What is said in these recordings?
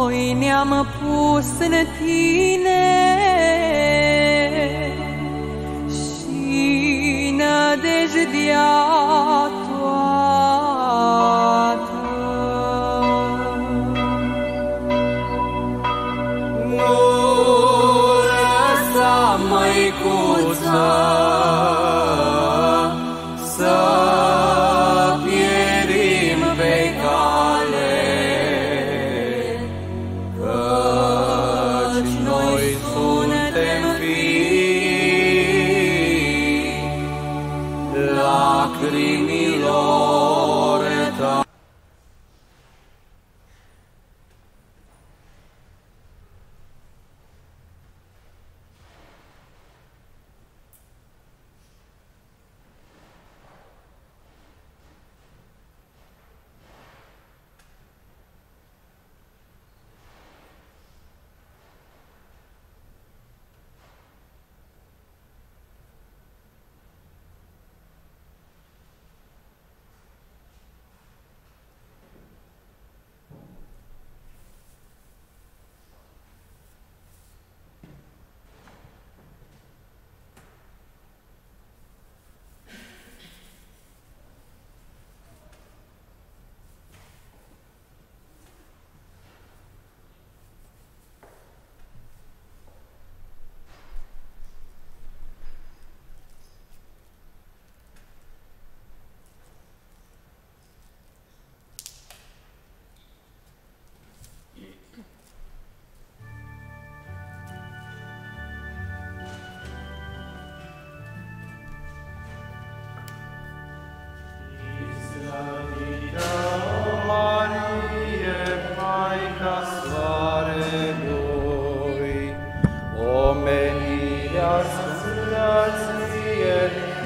noi ne-am pus în Tine și nădejdea toată. Nu lăsa, Măicuță, să pierim pe cale, căci noi suntem fii lacrimilor Tale.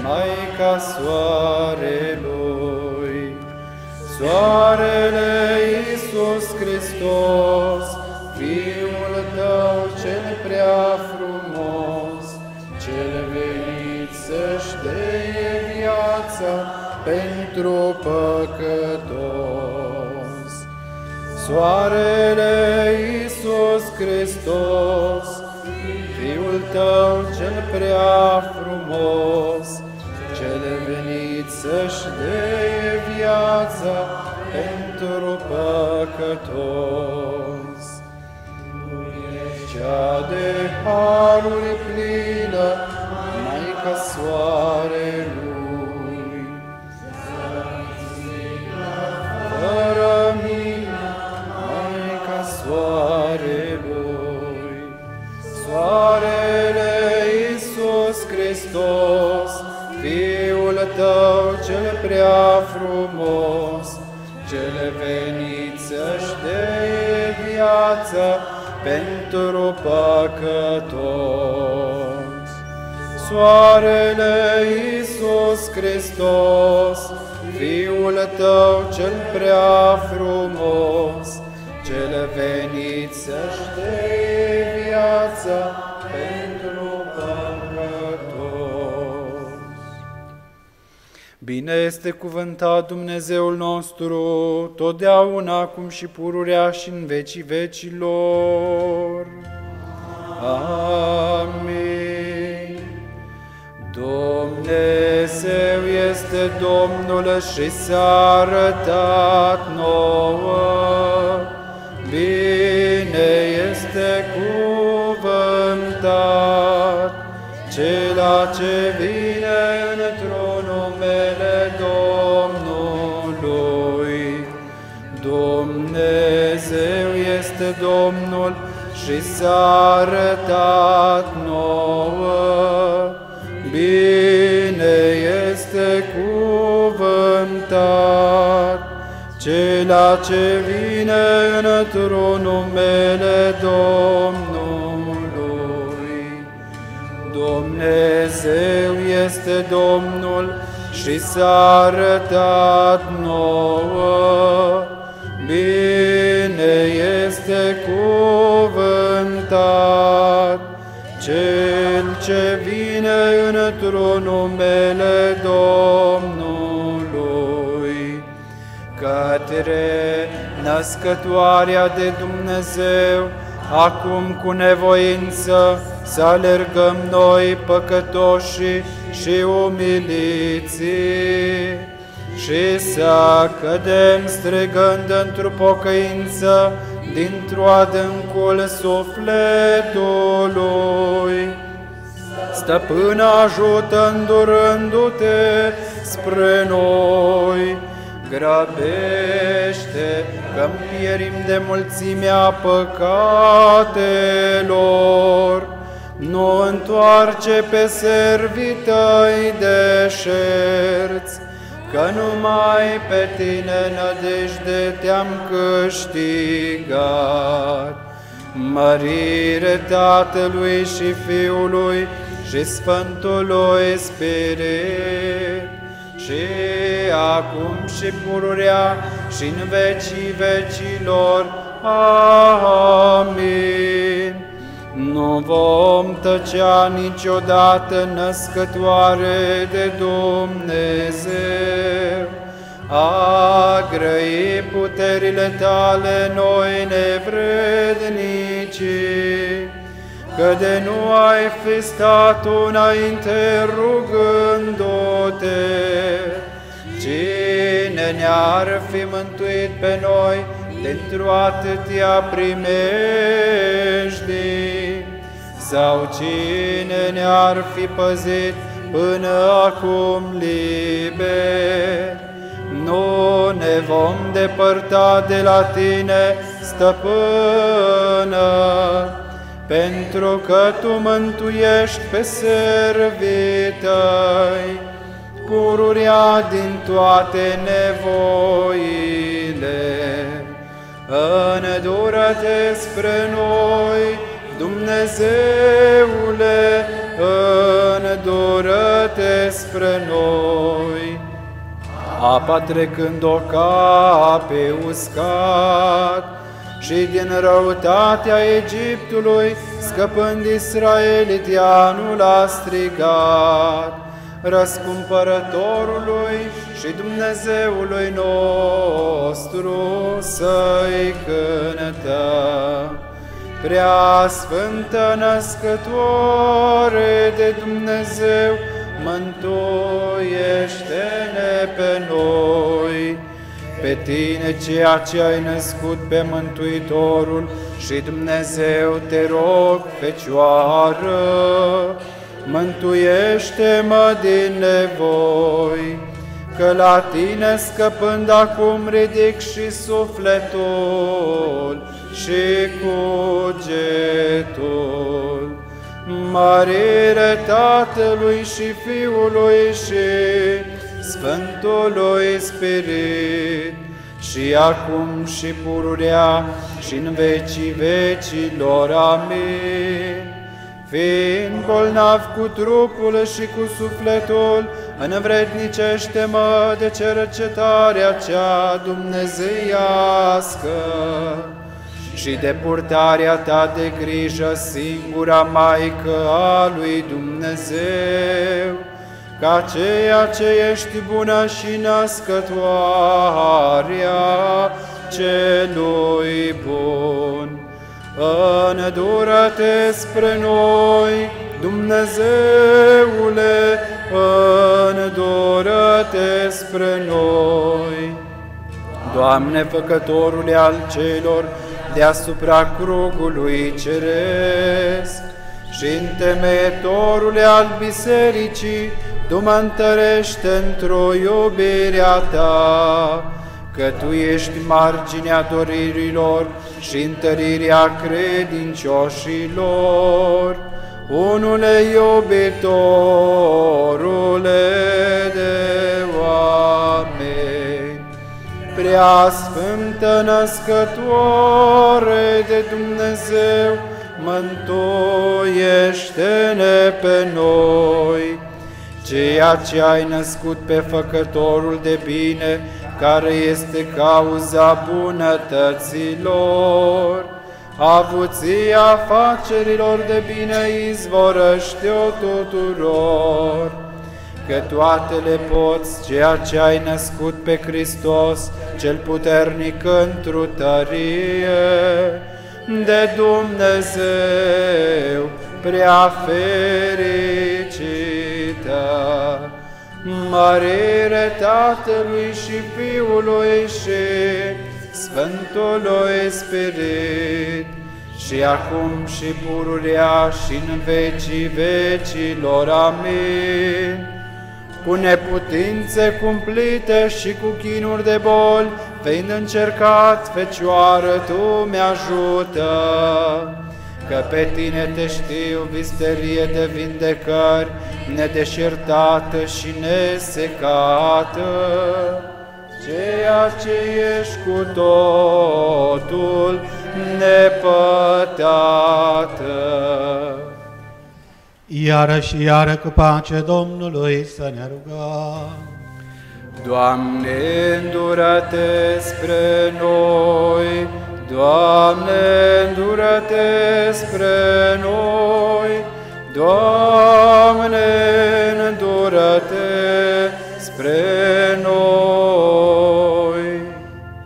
Maica Soarelui, Soarele Iisus Hristos, Fiul Tău cel prea frumos, cel venit să-și dea viața pentru păcătos. Soarele Iisus Hristos, Fiul Tău cel prea frumos, cel venit să-și dea viața pentru păcătos. Tu ești cea de haruri plină, Maica Soarelui, fără milă, Maica Soarelui. Soarele Iisus Hristos, Fiul Tău cel prea frumos, cel venit să-și dea viața pentru păcătos. Soarele Iisus Hristos, Fiul Tău cel prea frumos, cel venit să-și dea viața pentru păcătos. Bine este cuvântat Dumnezeul nostru, totdeauna, acum și pururea și în vecii vecilor. Amin. Dumnezeu este Domnul și s-a arătat nouă. Bine este cuvântat cela ce vine într-un numele Domnului. Dumnezeu este Domnul și s-a arătat nouă. Bine este cuvântat cela ce vine într-un numele Domnului. Dumnezeu este Domnul și s-a arătat nouă. Bine este cuvântat cel ce vine într-un numele Domnului. Către născătoarea de Dumnezeu, acum cu nevoință să alergăm noi păcătoși și umiliții și să cădem strigând într-o pocăință dintr-o adâncul sufletului. Stăpână, ajută îndurându-te spre noi, grăbește că-mi pierim de mulțimea păcatelor, nu întoarce pe servii tăi deșerți, că numai pe tine nădejde te-am câștigat. Mărire Tatălui și Fiului și Sfântului Spirit, și acum și pururea și în vecii vecilor. Amin. Nu vom tăcea niciodată, născătoare de Dumnezeu, a grăi puterile tale noi nevrednici, că de nu ai fi stat înainte rugându-te. Cine ne-ar fi mântuit pe noi dintr-o atâtea primejdii? Sau cine ne-ar fi păzit până acum liber? Nu ne vom depărta de la tine, Stăpână, pentru că tu mântuiești pe servii tăi, pururea din toate nevoile. Îndură-te spre noi, Dumnezeule, îndură-te spre noi. Apa trecând-o ca pe uscat, și din răutatea Egiptului, scăpând israelitianul a strigat, Răscumpărătorului și Dumnezeului nostru să-i cântăm. Prea Sfântă Născătoare de Dumnezeu, mântuiește-ne pe noi. Pe tine, ceea ce ai născut pe Mântuitorul și Dumnezeu, te rog, Fecioară, mântuiește-mă din nevoi, că la tine scăpând acum ridic și sufletul și cugetul. Mărire Tatălui și Fiului și Sfântului Spirit, și acum și pururea și în vecii vecilor. Amin. Fiind bolnav cu trupul și cu sufletul, învrednicește-mă de cercetarea cea dumnezeiască și de purtarea ta de grijă, singura Maică a lui Dumnezeu, ca ceea ce ești bună și născătoarea celui bun. Îndură-te spre noi, Dumnezeule, îndură-te spre noi. Doamne, Făcătorule al celor deasupra crugului ceresc și întemeietorule al bisericii, Tu mă întărește într-o iubirea Ta, că Tu ești marginea doririlor și întărirea credincioșilor. Unule iubitorule de oameni, Prea Sfântă Născătoare de Dumnezeu, mântuiește-ne pe noi. Ceea ce ai născut pe Făcătorul de bine, care este cauza bunătăților, avuția afacerilor de bine izvorăște-o tuturor. că toate le poți, ceea ce ai născut pe Hristos, cel puternic întru tărie, de Dumnezeu prea fericită, mărire Tatălui și Fiului și Sfântului Spirit, și acum și pururea și în vecii vecilor. Amin. Cu neputințe cumplite și cu chinuri de boli, fiind încercat, Fecioară, Tu mi-ajută, că pe Tine te știu, visterie de vindecări, nedeșertată și nesecată, ceea ce ești cu totul nepătată. Iară și iară cu pace Domnului să ne rugăm. Doamne, îndură-Te spre noi, Doamne, îndură-Te spre noi, Doamne, îndură-Te spre noi.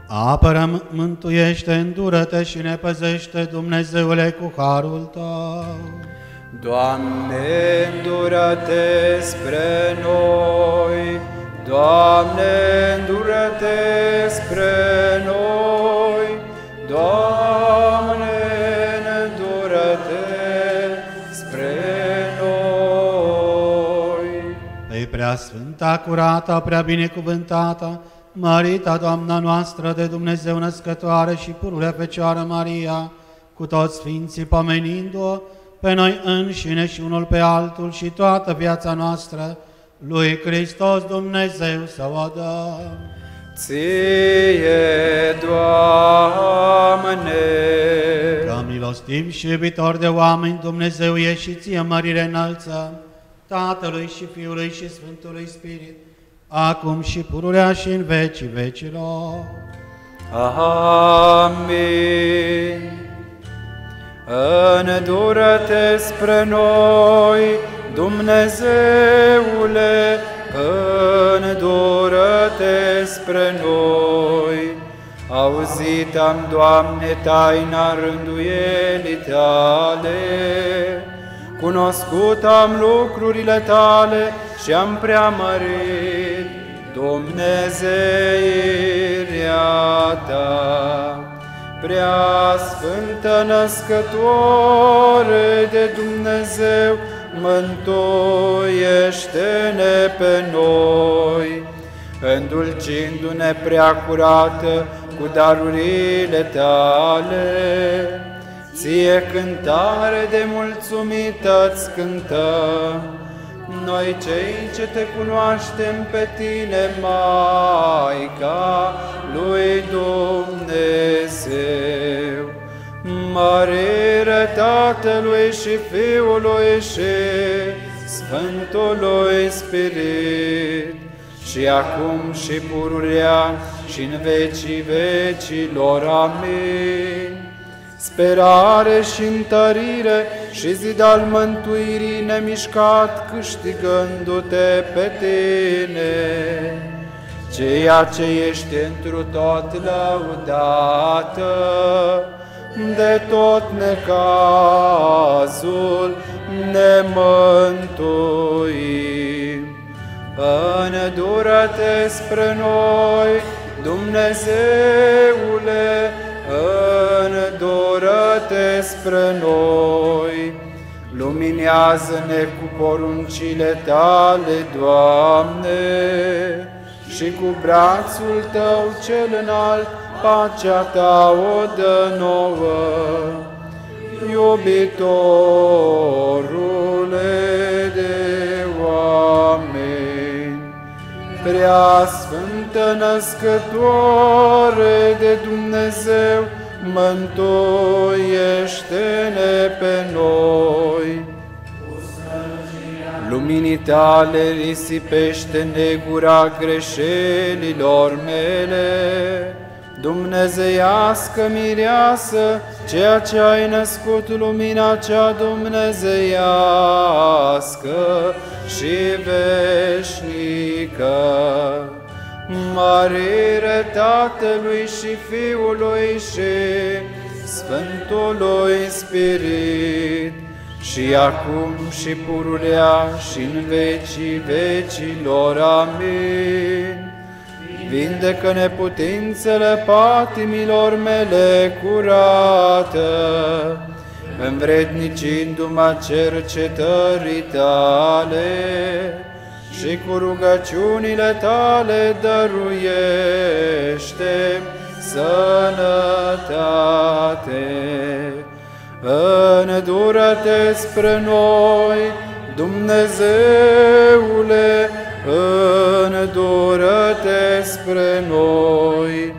Apără, mântuiește, îndură-Te și ne păzește, Dumnezeule, cu harul Tău. Doamne, îndură-Te spre noi, Doamne, îndură-Te spre noi, Doamne, îndură-Te spre noi. Pe preasfânta, curată, prea binecuvântată, mărita Doamna noastră de Dumnezeu născătoare și pururea Fecioară Maria, cu toți sfinții pomenindu-o, pe noi înșine și unul pe altul și toată viața noastră, lui Hristos Dumnezeu să o dăm. Ție, Doamne! Ca milostiv și iubitor de oameni, Dumnezeu e și Ție mărire înălțăm, Tatălui și Fiului și Sfântului Spirit, acum și pururea și în vecii vecilor. Amin. Îndură-Te spre noi, Dumnezeule, îndură-Te spre noi. Auzit am, Doamne, taina rânduielii Tale, cunoscut am lucrurile Tale și am preamărit Dumnezeirea Ta. Prea Sfântă Născătoare de Dumnezeu, mântuiește-ne pe noi, îndulcindu-ne prea curată cu darurile Tale. Ție cântare de mulțumități cântăm, noi cei ce Te cunoaștem pe Tine, Maica lui Dumnezeu. Mărire Tatălui și Fiului și Sfântului Spirit, și acum și pururea și în vecii vecilor. Amin. Sperare și întărire și zid al mântuirii nemișcat, câștigându-Te pe Tine, ceea ce ești întru tot lăudată, de tot necazul ne mântuim. Îndură-Te spre noi, Dumnezeule, îndură-Te spre noi. Luminează-ne cu poruncile Tale, Doamne, și cu brațul Tău cel înalt, pacea Ta o dă nouă. Iubitorule de oameni, Prea Sfântă Născătoare de Dumnezeu, mântuiește-ne pe noi. Luminii Tale risipește negura greșelilor mele, Dumnezeiască mireasă, ceea ce ai născut, lumina cea dumnezeiască și veșnică. Mărire Tatălui și Fiului și Sfântului Spirit, și acum și pururea și în vecii vecilor. Amin. Vindecă neputințele patimilor mele curată, învrednicindu-mă cercetării tale, și cu rugăciunile tale dăruiește sănătate. Îndură-te spre noi, Dumnezeule, îndură-te spre noi.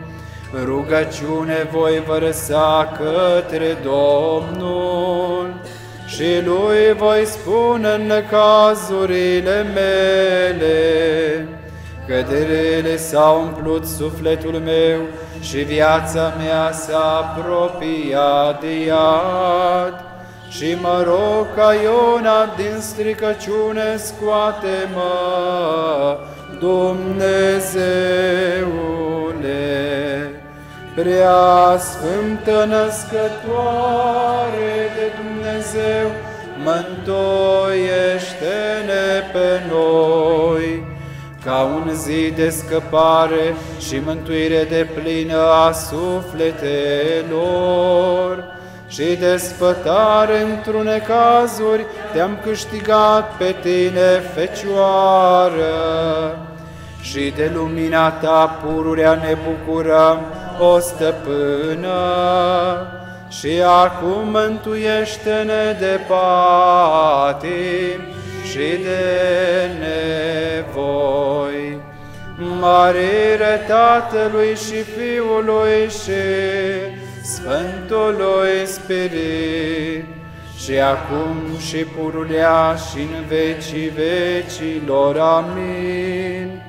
Rugăciune voi vărsa către Domnul și Lui voi spune în necazurile mele, că de rele s-a umplut sufletul meu și viața mea s-a apropiat de iad. Și mă rog ca Iona din stricăciune, scoate-mă, Dumnezeule. Prea Sfântă Născătoare de Dumnezeu, mântuiește-ne pe noi, ca un zid de scăpare și mântuire deplină a sufletelor și de sfătare într-un necazuri, te-am câștigat pe tine, Fecioară, și de lumina ta pururea ne bucurăm, o stăpână, și acum mântuiește-ne de patim și de nevoi. Mărire Tatălui și Fiului și Sfântului Spirit, și acum și pururea și în vecii vecilor. Amin.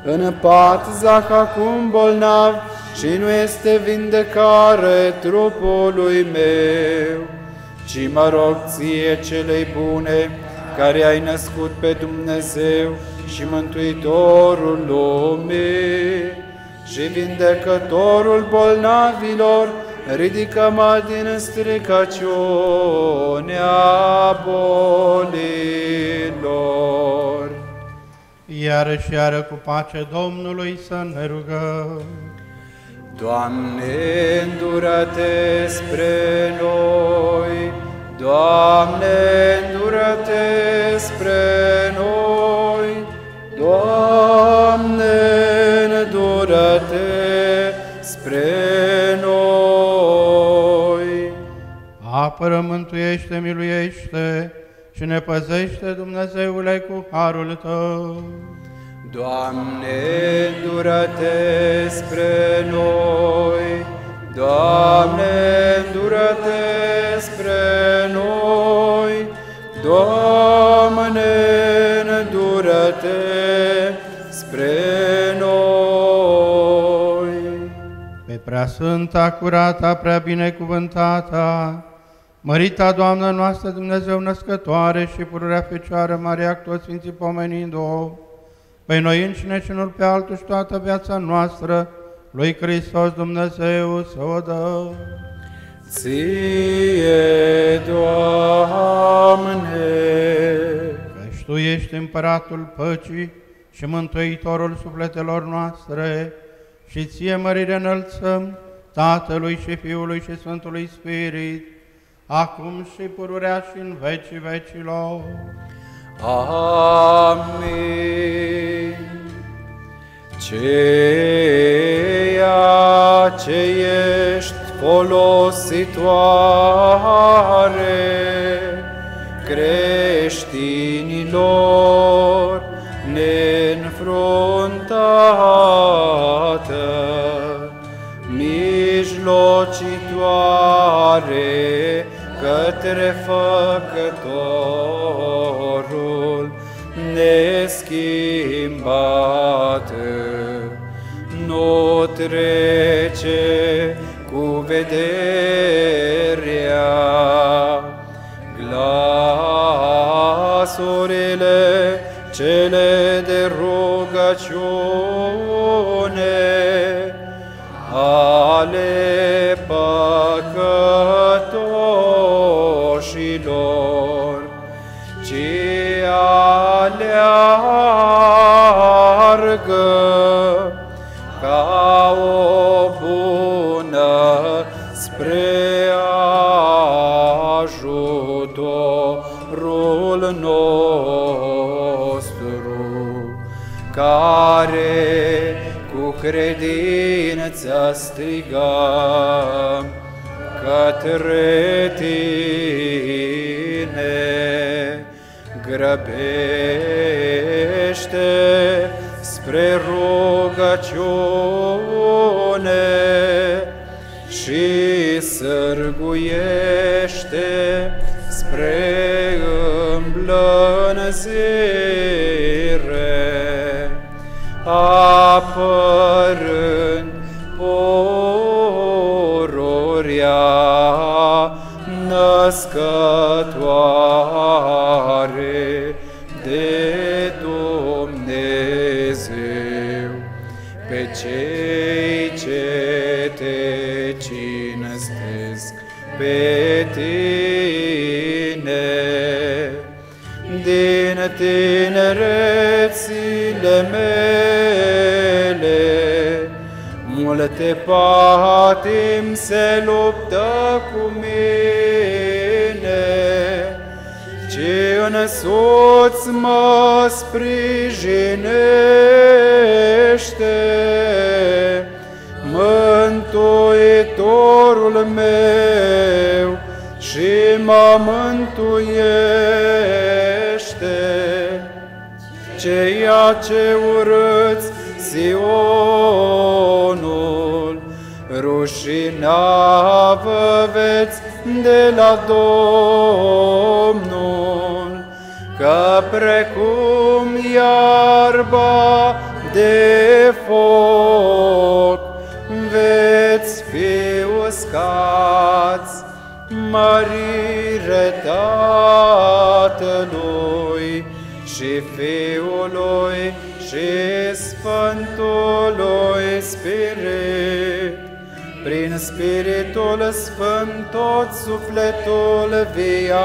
În pat zac acum bolnav și nu este vindecare trupului meu, ci mă rog ție, celei bune, care ai născut pe Dumnezeu și Mântuitorul lumii și vindecătorul bolnavilor, ridică-mă din stricăciunea bolilor. Iară și iară cu pace Domnului să ne rugăm. Doamne, îndură-te spre noi, Doamne, îndură-te spre noi, Doamne, îndură-te spre noi. Apără, mântuiește, miluiește și ne păzește, Dumnezeule, cu harul Tău. Doamne, îndură-te spre noi, Doamne, îndură-te spre noi, Doamne, îndură-te spre noi. Pe preasfânta, curata, prea binecuvântata, mărita Doamnă noastră, Dumnezeu născătoare și pururea Fecioară Maria, cu toți Sfinții pomenind-o, pe noi înșine și unul pe altul și toată viața noastră, lui Hristos Dumnezeu să o dă. Ție, Doamne, Căci Tu ești Împăratul Păcii și Mântuitorul sufletelor noastre, și Ție mărire înălțăm, Tatălui și Fiului și Sfântului Spirit, acum și pururea și în vecii vecilor. Amin. Ceea ce ești folositoare creștinilor neînfruntată, mijlocitoare către Făcătorul neschimbat, nu trece cu vederea. Glasurile cele de rugăciune ale păcătoșilor, ci aleargă ca o bună spre ajutorul nostru, care cu credință strigăm către Tine. Grăbește spre rugăciune și sârguiește spre îmblânzire, apărând pururea născătoare de Dumnezeu, pe cei ce te cinstesc pe Tine. Din tinerețile mele, multe patim se luptă cu mine, ci însuți mă sprijinește Mântuitorul meu și mă mântuiește. Ceea ce urâți Sionul, rușina vă veți de la Domnul, că precum iarba de foc veți fi uscați. Mărire Tatălui și Fiului și Sfântului Spirit. Prin Spiritul Sfânt tot sufletul viază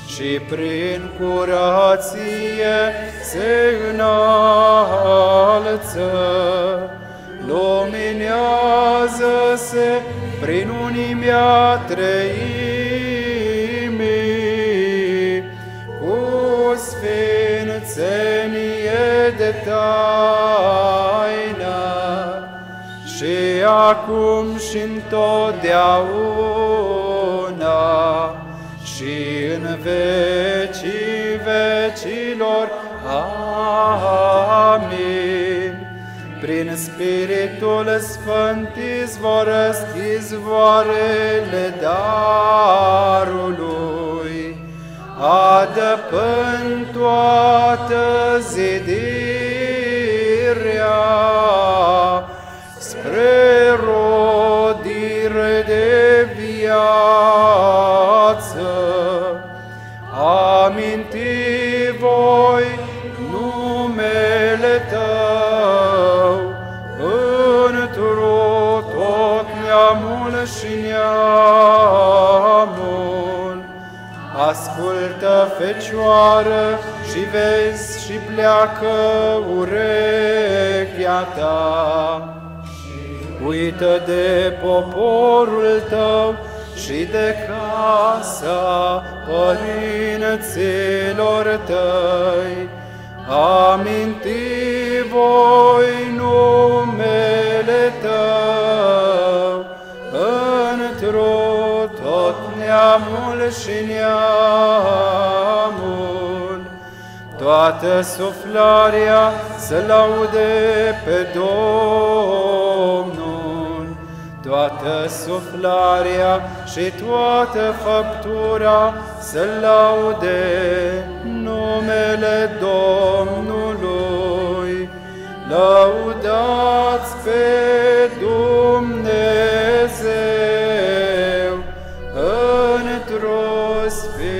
și prin curație se înalță. Luminează-se prin unimea Treimii, cu sfințenie de taină, și acum și întotdeauna, și în vecii vecilor. Amin. Prin Spiritul Sfânt izvorăsc izvoarele darului, adăpând toată zidirea spre rodire de viață. Aminti voi numele Tău întru tot neamul și neamul. Ascultă, Fecioară, și vezi și pleacă urechea ta. Uită de poporul Tău și de casa părinților Tăi. Aminti voi numele Tău într-o tot neamul și neamul. Toată suflarea să laude pe Domnul, toată suflarea și toată făptura să laude numele Domnului. lăudați pe Dumnezeu într-o sfinților.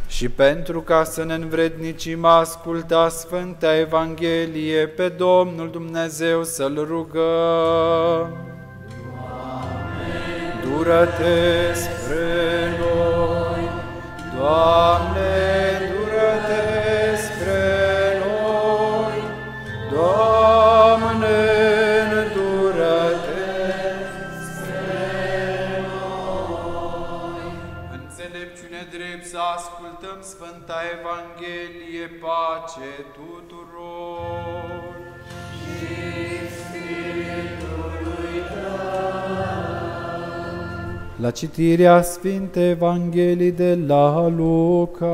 Și pentru ca să ne învrednicim asculta Sfânta Evanghelie, pe Domnul Dumnezeu să-L rugăm. Dură-te spre noi, Doamne, dură-te spre noi, Doamne, dură-te spre noi. Înțelepciune drept să ascultăm Sfânta Evanghelie, pace tuturor. La citirea Sfintei Evangheliei de la Luca.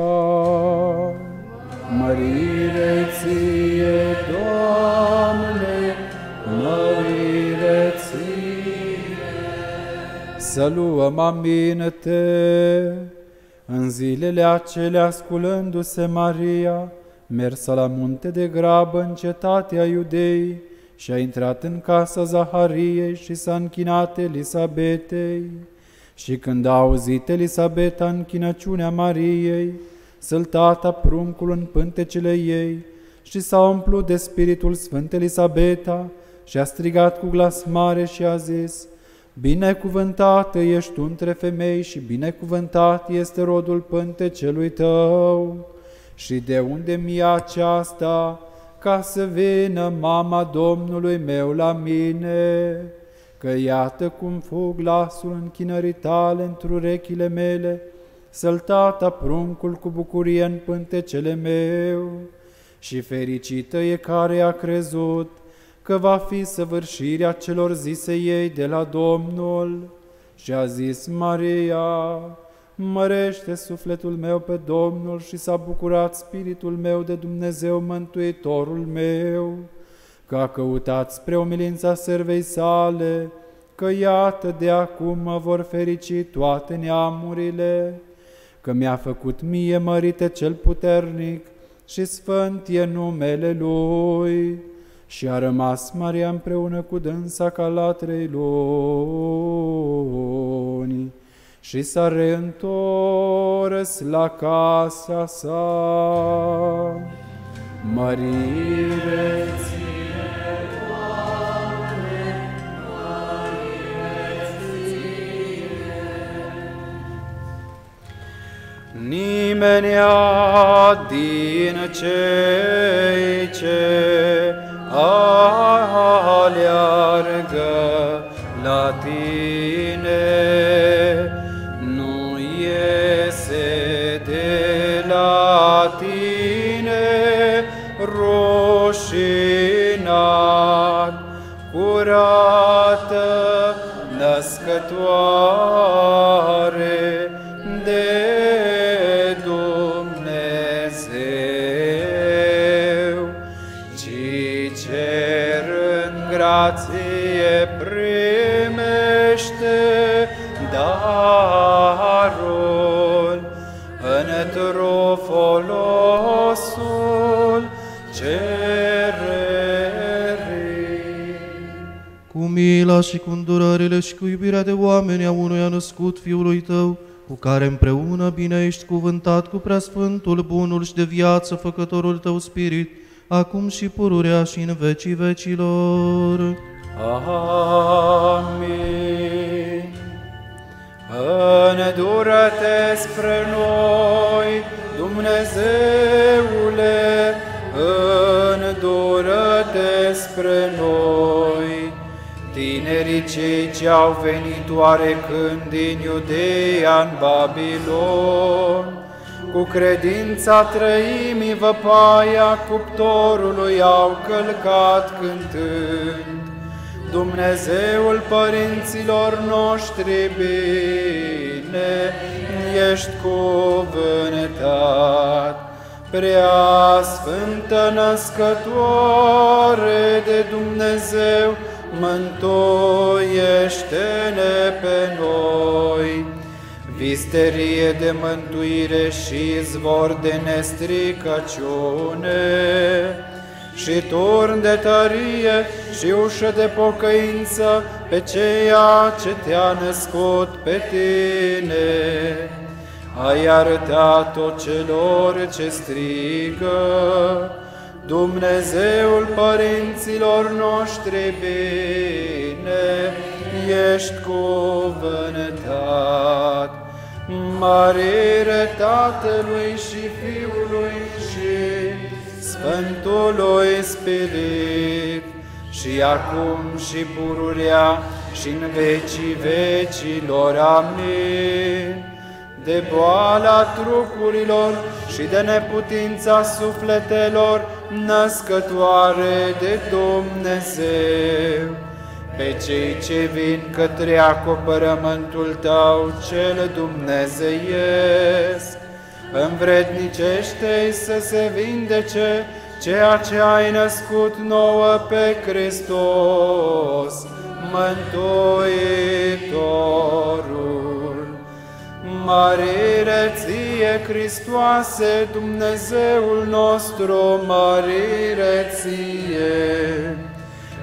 Mărire ție, Doamne, mărire ție. Să luăm aminte. În zilele acelea, sculându-se Maria, mersa la munte de grabă în cetatea Iudeii și a intrat în casa Zahariei și s-a închinat Elisabetei. Și când a auzit Elisabeta închinăciunea Mariei, săltata pruncul în pântecele ei și s-a umplut de Spiritul Sfânt Elisabeta și a strigat cu glas mare și a zis: Binecuvântată ești tu între femei și binecuvântat este rodul pântecelui tău. Și de unde mi-e aceasta, ca să vină mama Domnului meu la mine? Că iată cum fug glasul închinării tale într-urechile mele, săltata pruncul cu bucurie în pântecele meu. Și fericită e care a crezut că va fi săvârșirea celor zise ei de la Domnul. Și a zis Maria: Mărește sufletul meu pe Domnul și s-a bucurat spiritul meu de Dumnezeu Mântuitorul meu, că a căutat spre umilința servei sale, că iată de acum mă vor ferici toate neamurile, că mi-a făcut mie mărite cel puternic și sfânt e numele Lui. Și a rămas Maria împreună cu dânsa ca la 3 luni și s-a reîntors la casa sa. Mărire ție, Doamne, mărire ție. Nimenea din cei ce aleargă la tine nu iese de la tine rușinat, curată, născătoare de Dumnezeu, ci cerând grație primește darul într-o folosul cererii. Cu mila și cu îndurările și cu iubirea de oameni a unuia născut Fiului Tău, cu care împreună bine ești cuvântat cu preasfântul, bunul și de viață făcătorul Tău Spirit, acum și pururea și în vecii vecilor. Amin. Îndură-te spre noi, Dumnezeule, îndură-te spre noi. Tinerii cei ce au venit oarecând din Iudeea în Babilon, cu credința trăimii văpaia cuptorului au călcat cântând: Dumnezeul părinților noștri bine ești cuvântat, prea sfântă născătoare de Dumnezeu, mântuiește-ne pe noi. visterie de mântuire și izvor de nestricăciune, și turn de tărie și ușă de pocăință pe ceea ce te-a născut pe tine. Ai arătat-o celor ce strigă, Dumnezeul părinților noștri bine, ești cuvântat. Mărire Tatălui și Fiului și Sfântului Spirit, și acum și pururea și în vecii vecilor. Amin. De boala trupurilor și de neputința sufletelor, născătoare de Dumnezeu, pe cei ce vin către acoperământul Tău cel dumnezeiesc, învrednicește-i să se vindece ceea ce ai născut nouă pe Hristos, Mântuitorul. Mărire Ție, Hristoase, Dumnezeul nostru, mărire Ție!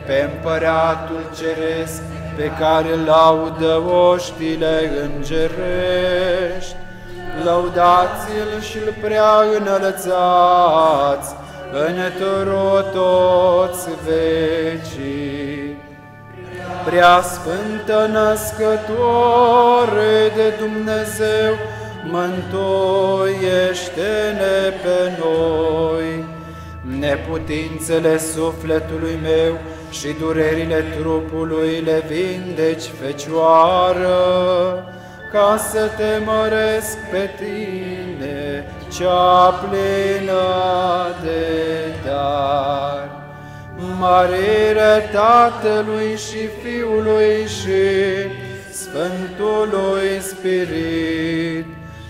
Pe Împăratul Ceresc, pe care laudă oștile îngerești, lăudați-L și-L prea înălțați în toți vecii. Prea Sfântă Născătoare de Dumnezeu, mântuiește-ne pe noi. Neputințele sufletului meu și durerile trupului le vindeci, Fecioară, ca să te măresc pe Tine, cea plină de dar. Mărire Tatălui și Fiului și Sfântului Spirit,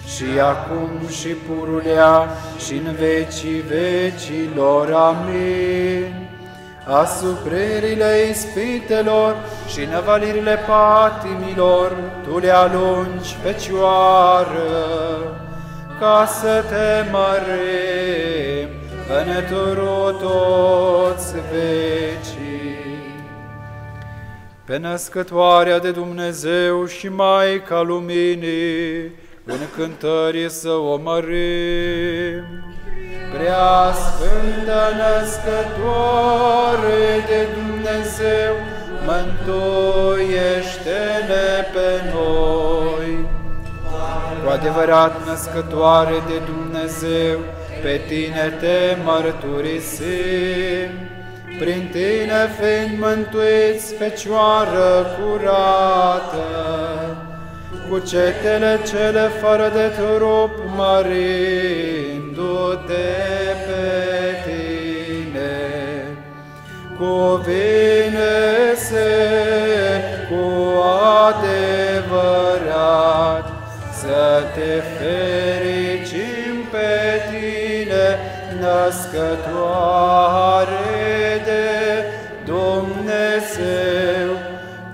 și acum și pururea și în vecii vecilor. Amin. Asupririle ispitelor și năvalirile patimilor Tu le alungi, Fecioară, ca să te mărim în toți vecii. Pe Născătoarea de Dumnezeu și Maica Luminii, în cântări să o mărim. Prea Sfântă Născătoare de Dumnezeu, mântuiește-ne pe noi. Cu adevărat Născătoare de Dumnezeu, pe Tine te mărturisim, prin Tine fiind mântuiți, Fecioară curată, cugetele cele fără de trup, mărindu-te pe Tine. Cuvine-se cu adevărat să te fericim pe Tine, Născătoare de Dumnezeu,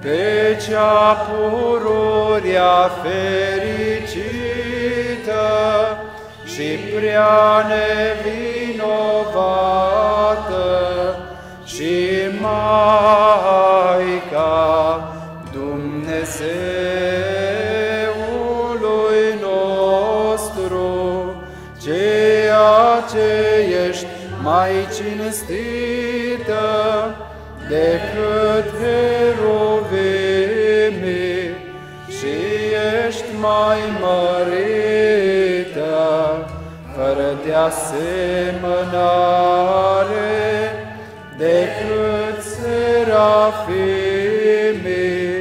pe cea pururea fericită și prea nevinovată și Maica Dumnezeului nostru, ceea ce ești mai cinstită decât heruvimii și ești mai mărită, fără de asemănare, decât serafimii,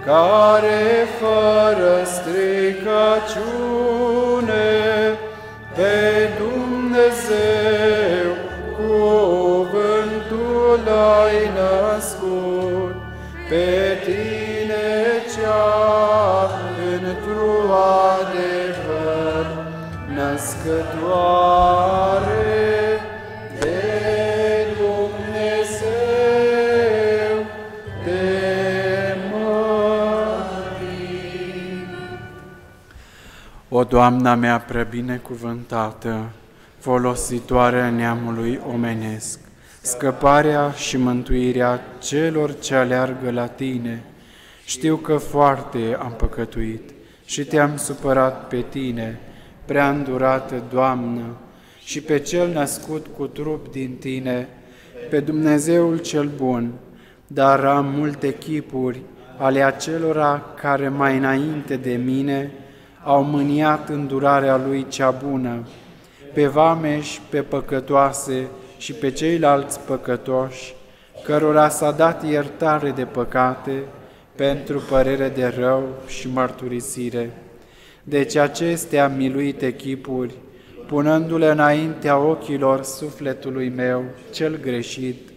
care fără stricăciune pe Dumnezeu cuvântul ai născut, pe Tine cea într-o adevăr Născătoare de Dumnezeu te mărim. O, Doamna mea prea binecuvântată, folositoarea neamului omenesc, scăparea și mântuirea celor ce aleargă la Tine, știu că foarte am păcătuit și Te-am supărat pe Tine, prea îndurată Doamnă, și pe Cel născut cu trup din Tine, pe Dumnezeul cel bun, dar am multe chipuri ale acelora care mai înainte de mine au mâniat îndurarea Lui cea bună, pe vameși, pe păcătoase și pe ceilalți păcătoși, cărora s-a dat iertare de păcate pentru părere de rău și mărturisire. Deci acestea miluite chipuri, punându-le înaintea ochilor sufletului meu cel greșit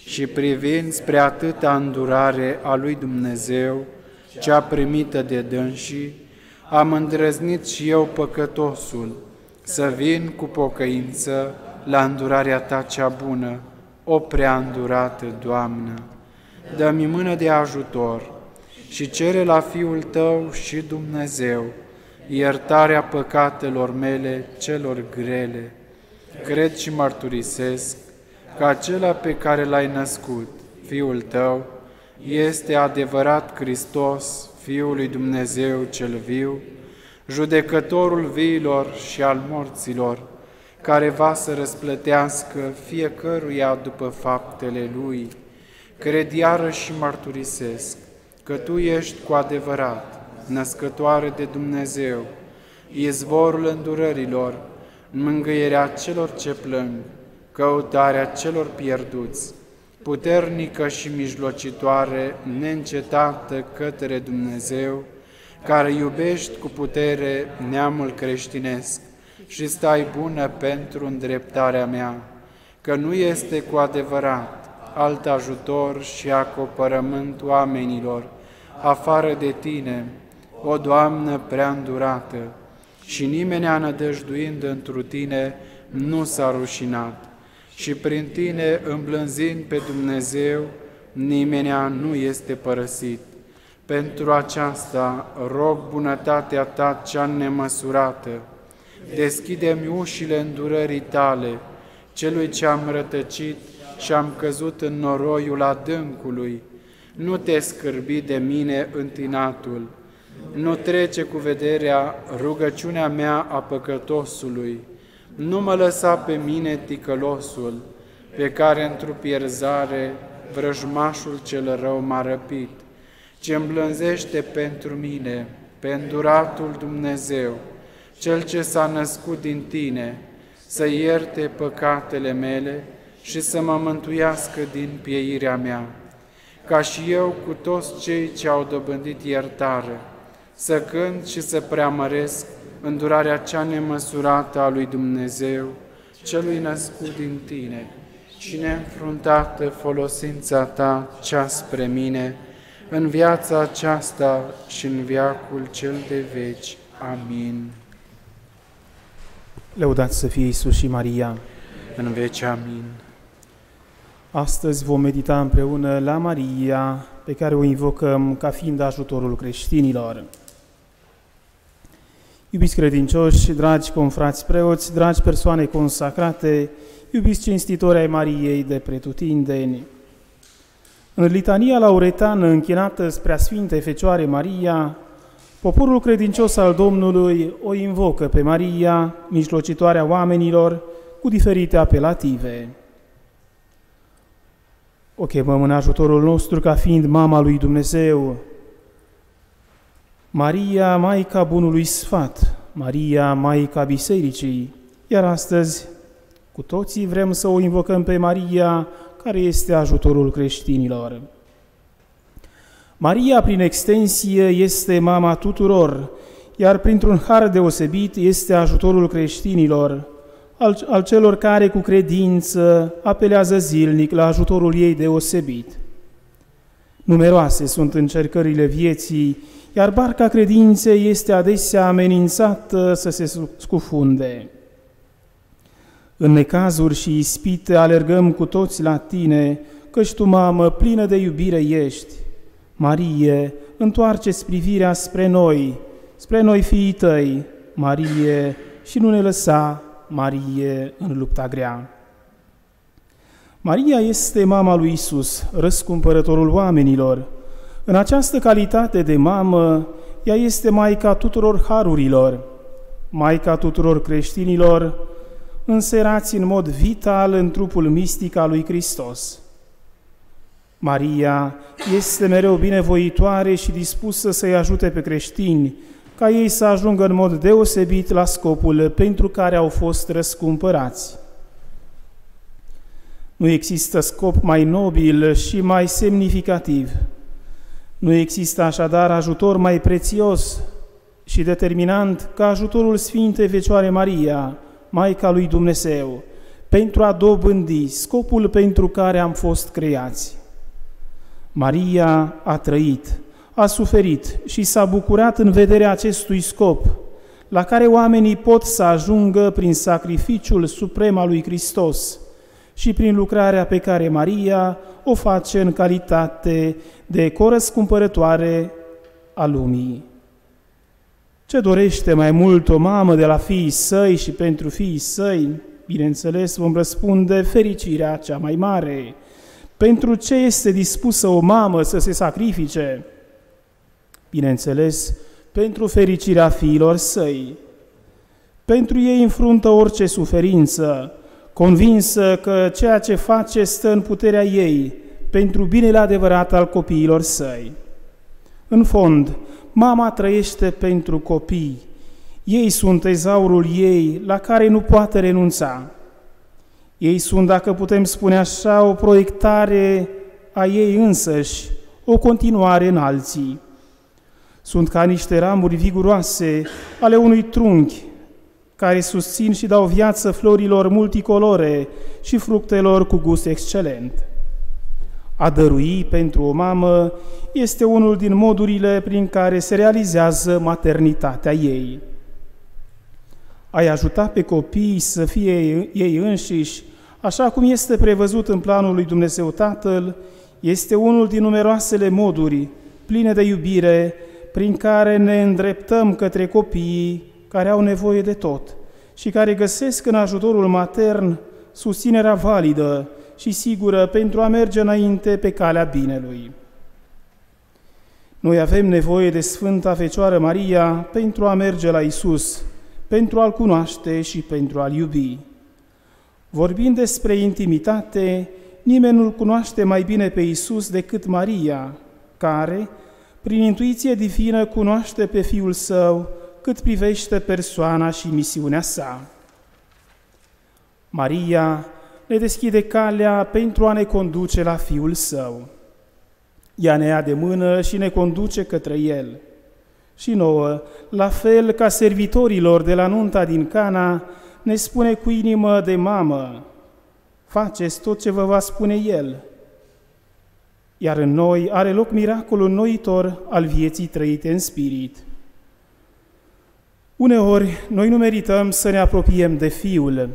și privind spre atâta îndurare a lui Dumnezeu, cea primită de dânsii, am îndrăznit și eu păcătosul să vin cu pocăință la îndurarea Ta cea bună, o prea îndurată Doamnă. Dă-mi mână de ajutor și cere la Fiul Tău și Dumnezeu iertarea păcatelor mele celor grele. Cred și mărturisesc că acela pe care L-ai născut, Fiul Tău, este adevărat Hristos, Fiul lui Dumnezeu cel viu, judecătorul viilor și al morților, care va să răsplătească fiecăruia după faptele lui. Cred iarăși și mărturisesc că Tu ești cu adevărat născătoare de Dumnezeu, izvorul îndurărilor, mângâierea celor ce plâng, căutarea celor pierduți, puternică și mijlocitoare, neîncetată către Dumnezeu, care iubești cu putere neamul creștinesc și stai bună pentru îndreptarea mea, că nu este cu adevărat alt ajutor și acopărământ oamenilor, afară de Tine, o Doamnă prea îndurată, și nimeni nădăjduind întru Tine nu s-a rușinat, și prin Tine, îmblânzind pe Dumnezeu, nimeni nu este părăsit. Pentru aceasta rog bunătatea Ta cea nemăsurată, deschide-mi ușile îndurării Tale, celui ce am rătăcit și am căzut în noroiul adâncului. Nu te scârbi de mine întinatul, nu trece cu vederea rugăciunea mea a păcătosului, nu mă lăsa pe mine ticălosul, pe care într-o pierzare vrăjmașul cel rău m-a răpit, ci îmblânzește pentru mine, pe înduratul Dumnezeu, Cel ce s-a născut din Tine, să ierte păcatele mele și să mă mântuiască din pieirea mea, ca și eu cu toți cei ce au dobândit iertare, să cânt și să preamăresc îndurarea cea nemăsurată a lui Dumnezeu, Celui născut din Tine, și neînfruntată folosința Ta cea spre mine, în viața aceasta și în veacul cel de veci. Amin. Lăudați să fie Iisus și Maria. În veci. Amin. Astăzi vom medita împreună la Maria, pe care o invocăm ca fiind ajutorul creștinilor. Iubiți credincioși, dragi confrați preoți, dragi persoane consacrate, iubiți cinstitori ai Mariei de pretutindeni, în litania lauretană închinată spre Sfinte Fecioare Maria, poporul credincios al Domnului o invocă pe Maria, mijlocitoarea oamenilor, cu diferite apelative. O chemăm în ajutorul nostru ca fiind Mama lui Dumnezeu, Maria, Maica Bunului Sfat, Maria, Maica Bisericii, iar astăzi cu toții vrem să o invocăm pe Maria, care este ajutorul creștinilor. Maria, prin extensie, este mama tuturor, iar printr-un har deosebit este ajutorul creștinilor, al celor care cu credință apelează zilnic la ajutorul ei deosebit. Numeroase sunt încercările vieții, iar barca credinței este adesea amenințată să se scufunde. În necazuri și ispite alergăm cu toți la Tine, căci Tu, Mamă, plină de iubire ești. Marie, întoarce-ți privirea spre noi fiii Tăi, Marie, și nu ne lăsa, Marie, în lupta grea. Maria este mama lui Isus, răscumpărătorul oamenilor. În această calitate de mamă, ea este Maica tuturor harurilor, Maica tuturor creștinilor, înserați în mod vital în trupul mistic al lui Hristos. Maria este mereu binevoitoare și dispusă să-i ajute pe creștini, ca ei să ajungă în mod deosebit la scopul pentru care au fost răscumpărați. Nu există scop mai nobil și mai semnificativ. Nu există așadar ajutor mai prețios și determinant ca ajutorul Sfintei Fecioare Maria, Maica lui Dumnezeu, pentru a dobândi scopul pentru care am fost creați. Maria a trăit, a suferit și s-a bucurat în vederea acestui scop, la care oamenii pot să ajungă prin sacrificiul suprem al lui Hristos și prin lucrarea pe care Maria o face în calitate de corăscumpărătoare a lumii. Ce dorește mai mult o mamă de la fiii săi și pentru fiii săi? Bineînțeles, vom răspunde fericirea cea mai mare. Pentru ce este dispusă o mamă să se sacrifice? Bineînțeles, pentru fericirea fiilor săi. Pentru ei înfruntă orice suferință, convinsă că ceea ce face stă în puterea ei, pentru binele adevărat al copiilor săi. În fond, mama trăiește pentru copii. Ei sunt tezaurul ei, la care nu poate renunța. Ei sunt, dacă putem spune așa, o proiectare a ei însăși, o continuare în alții. Sunt ca niște ramuri viguroase ale unui trunchi, care susțin și dau viață florilor multicolore și fructelor cu gust excelent. A dărui pentru o mamă este unul din modurile prin care se realizează maternitatea ei. A-i ajuta pe copii să fie ei înșiși, așa cum este prevăzut în planul lui Dumnezeu Tatăl, este unul din numeroasele moduri pline de iubire prin care ne îndreptăm către copiii care au nevoie de tot și care găsesc în ajutorul matern susținerea validă și sigură pentru a merge înainte pe calea binelui. Noi avem nevoie de Sfânta Fecioară Maria pentru a merge la Isus, pentru a-L cunoaște și pentru a-L iubi. Vorbind despre intimitate, nimeni nu-L cunoaște mai bine pe Isus decât Maria, care, prin intuiție divină, cunoaște pe Fiul Său cât privește persoana și misiunea sa. Maria ne deschide calea pentru a ne conduce la Fiul Său. Ea ne ia de mână și ne conduce către El. Și nouă, la fel ca servitorilor de la nunta din Cana, ne spune cu inimă de mamă: faceți tot ce vă va spune El. Iar în noi are loc miracolul înnoitor al vieții trăite în spirit. Uneori, noi nu merităm să ne apropiem de Fiul,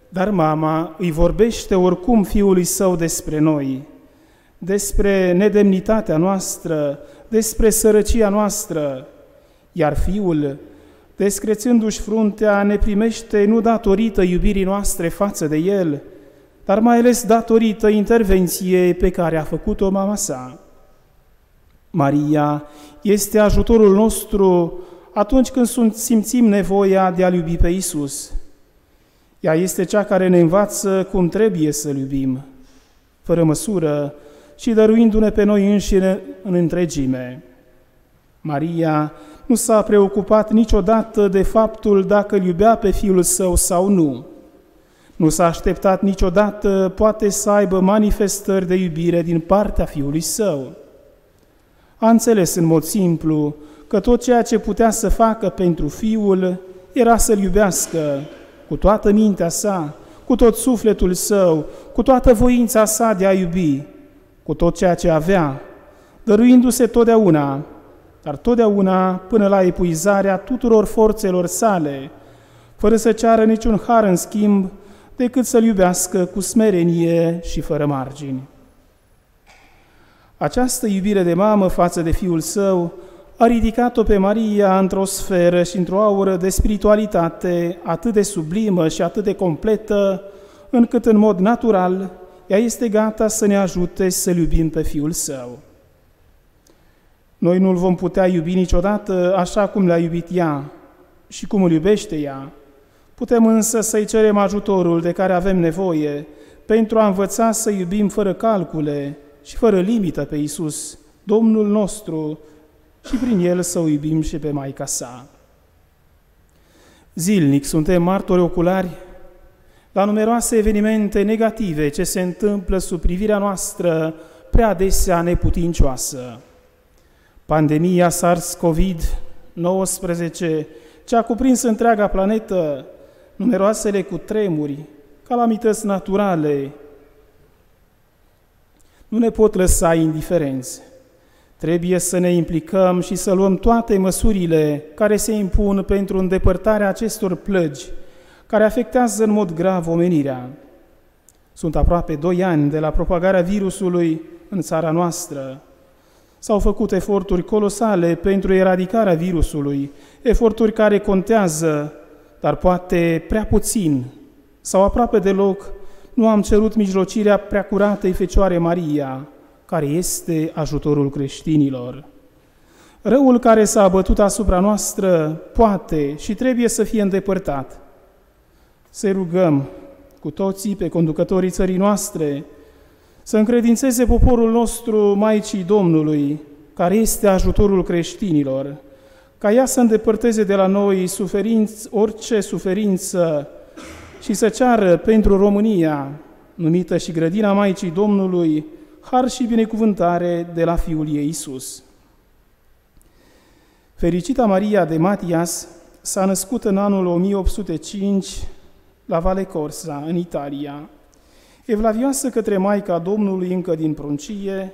dar mama îi vorbește oricum Fiului Său despre noi, despre nedemnitatea noastră, despre sărăcia noastră, iar Fiul, descrețându-și fruntea, ne primește nu datorită iubirii noastre față de El, dar mai ales datorită intervenției pe care a făcut-o mama sa. Maria este ajutorul nostru atunci când simțim nevoia de a-L iubi pe Isus. Ea este cea care ne învață cum trebuie să-L iubim, fără măsură și dăruindu-ne pe noi înșine în întregime. Maria nu s-a preocupat niciodată de faptul dacă îl iubea pe Fiul Său sau nu. Nu s-a așteptat niciodată, poate, să aibă manifestări de iubire din partea Fiului Său. A înțeles în mod simplu că tot ceea ce putea să facă pentru Fiul era să-L iubească cu toată mintea sa, cu tot sufletul său, cu toată voința sa de a iubi, cu tot ceea ce avea, dăruindu-se totdeauna, dar totdeauna până la epuizarea tuturor forțelor sale, fără să ceară niciun har în schimb, decât să-L iubească cu smerenie și fără margini. Această iubire de mamă față de Fiul Său a ridicat-o pe Maria într-o sferă și într-o aură de spiritualitate atât de sublimă și atât de completă, încât în mod natural ea este gata să ne ajute să-L iubim pe Fiul Său. Noi nu-L vom putea iubi niciodată așa cum l-a iubit ea și cum îl iubește ea. Putem însă să-i cerem ajutorul de care avem nevoie pentru a învăța să iubim fără calcule și fără limită pe Iisus, Domnul nostru, și prin El să o iubim și pe Maica sa. Zilnic suntem martori oculari la numeroase evenimente negative ce se întâmplă sub privirea noastră prea adesea neputincioasă. Pandemia SARS-CoV-19, ce a cuprins întreaga planetă, numeroasele cutremuri, calamități naturale, nu ne pot lăsa indiferenți. Trebuie să ne implicăm și să luăm toate măsurile care se impun pentru îndepărtarea acestor plăgi, care afectează în mod grav omenirea. Sunt aproape 2 ani de la propagarea virusului în țara noastră. S-au făcut eforturi colosale pentru eradicarea virusului, eforturi care contează, dar poate prea puțin sau aproape deloc nu am cerut mijlocirea Preacuratei Fecioare Maria, care este ajutorul creștinilor. Răul care s-a abătut asupra noastră poate și trebuie să fie îndepărtat. Să rugăm cu toții pe conducătorii țării noastre să încredințeze poporul nostru Maicii Domnului, care este ajutorul creștinilor, ca ea să îndepărteze de la noi orice suferință și să ceară pentru România, numită și grădina Maicii Domnului, har și binecuvântare de la Fiul ei Iisus. Fericita Maria de Matias s-a născut în anul 1805 la Valle Corsa, în Italia. Evlavioasă către Maica Domnului încă din pruncie,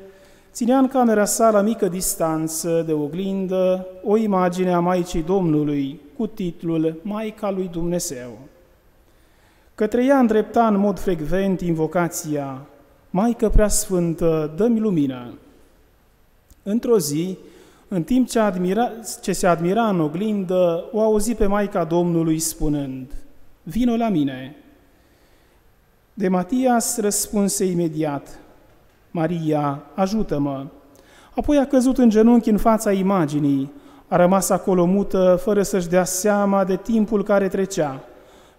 ținea în camera sa la mică distanță de oglindă o imagine a Maicii Domnului cu titlul Maica lui Dumnezeu. Către ea îndrepta în mod frecvent invocația Maică Preasfântă, dă-mi lumină. Într-o zi, în timp ce se admira în oglindă, o auzi pe Maica Domnului spunând, vino la mine. De Matias răspunse imediat, Maria, ajută-mă. Apoi a căzut în genunchi în fața imaginii, a rămas acolo mută, fără să-și dea seama de timpul care trecea,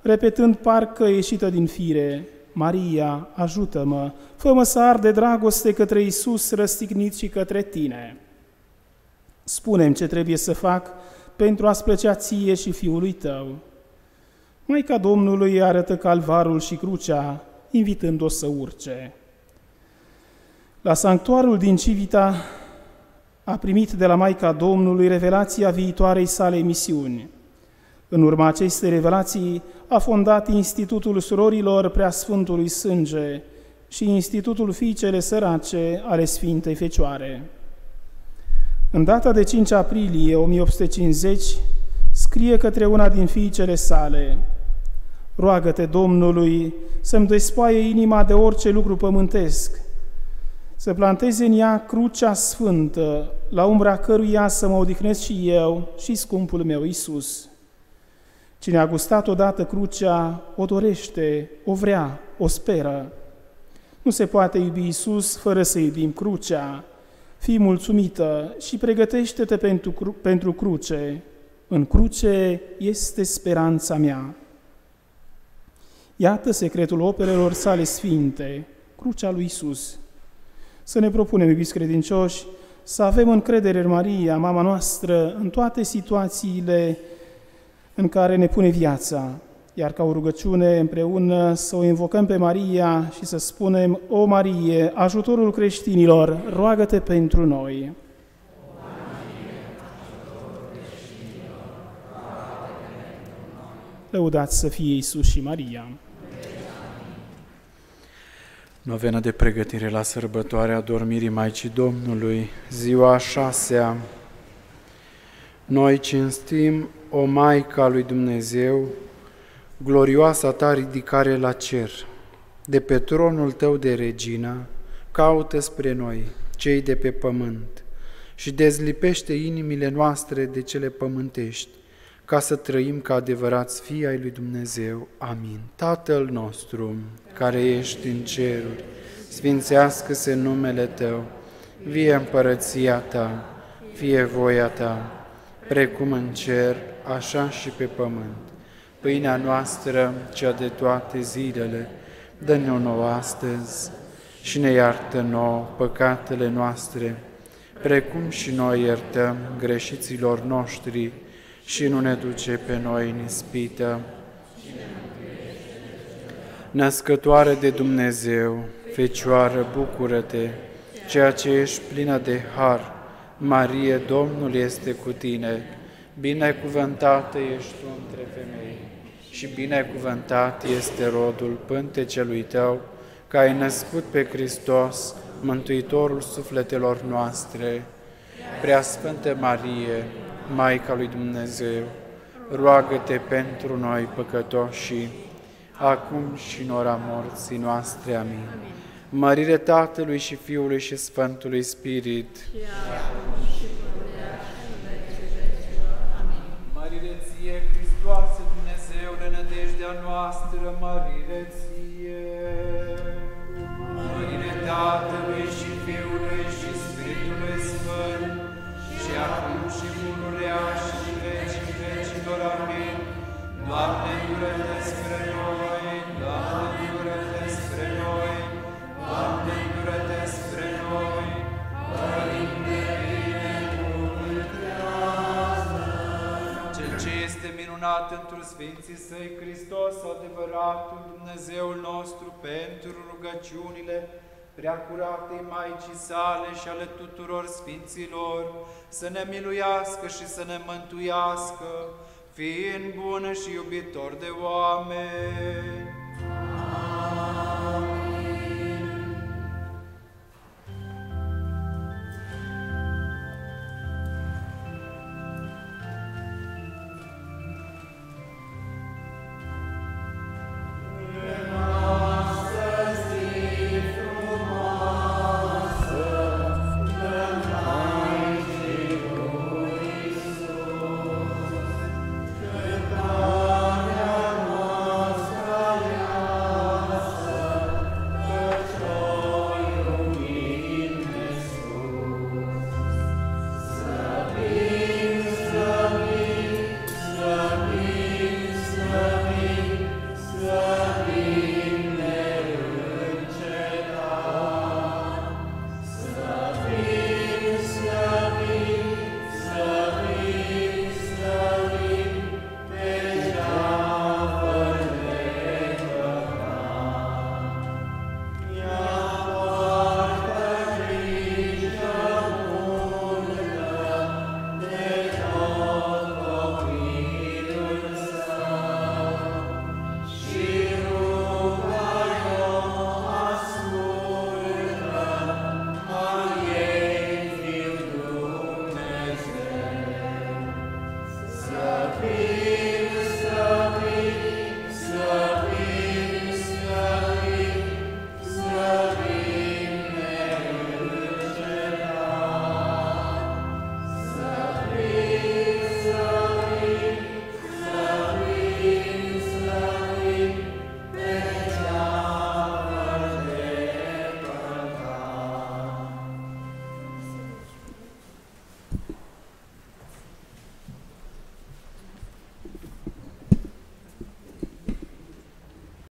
repetând parcă ieșită din fire, Maria, ajută-mă, fă-mă să ard de dragoste către Iisus răstignit și către tine. Spune-mi ce trebuie să fac pentru a-ți plăcea ție și Fiului tău. Maica Domnului arătă calvarul și crucea, invitând-o să urce. La sanctuarul din Civita a primit de la Maica Domnului revelația viitoarei sale misiuni. În urma acestei revelații a fondat Institutul Surorilor Preasfântului Sânge și Institutul Fiicele Sărace ale Sfintei Fecioare. În data de 5 aprilie 1850, scrie către una din fiicele sale, roagă-te Domnului să-mi despoaie inima de orice lucru pământesc, să planteze în ea crucea sfântă, la umbra căruia să mă odihnesc și eu și scumpul meu Iisus. Cine a gustat odată crucea, o dorește, o vrea, o speră. Nu se poate iubi Iisus fără să iubim crucea. Fii mulțumită și pregătește-te pentru cruce. În cruce este speranța mea. Iată secretul operelor sale sfinte, crucea lui Iisus. Să ne propunem, iubiți credincioși, să avem încredere în Maria, mama noastră, în toate situațiile în care ne pune viața, iar ca o rugăciune împreună să o invocăm pe Maria și să spunem, O Marie, ajutorul creștinilor, roagă-te pentru noi. Lăudați să fie Iisus și Maria. Novena de pregătire la sărbătoarea Dormirii Maicii Domnului, ziua a 6-a. Noi cinstim, o Maică a lui Dumnezeu, glorioasa ta ridicare la cer, de pe tronul tău de regină, caută spre noi, cei de pe pământ, și dezlipește inimile noastre de cele pământești, ca să trăim ca adevărați fii ai lui Dumnezeu. Amin. Tatăl nostru, care ești în ceruri, sfințească-se numele Tău, vie împărăția Ta, fie voia Ta, precum în cer, așa și pe pământ. Pâinea noastră, cea de toate zilele, dă-ne-o nouă astăzi și ne iartă nouă păcatele noastre, precum și noi iertăm greșiților noștri, și nu ne duce pe noi în ispită. Născătoare de Dumnezeu, Fecioară, bucură-te, ceea ce ești plină de har, Marie, Domnul este cu tine, binecuvântată ești tu între femei și binecuvântat este rodul pântecelui tău, că ai născut pe Hristos, Mântuitorul sufletelor noastre. Preasfântă Marie, Maica lui Dumnezeu, roagă-te pentru noi păcătoși, acum și în ora morții noastre. Amin. Mărire Tatălui și Fiului și Sfântului Spirit. Mărire ție, Hristoase Dumnezeule, nădejdea noastră, mărire ție. Mărire Tatălui și Fiului și Spiritului Sfânt, și acum și pururea și în vecii vecilor. Amin. Doamne, îndură-te spre noi, Doamne, îndură-te spre noi, Doamne, îndură-te spre noi, Părinte, binecuvântează. Cel ce este minunat într-un Sfinții Săi, Hristos, adevăratul Dumnezeul nostru, pentru rugăciunile preacuratei Maicii sale și ale tuturor Sfinților, să ne miluiască și să ne mântuiască, fiind bună și iubitor de oameni.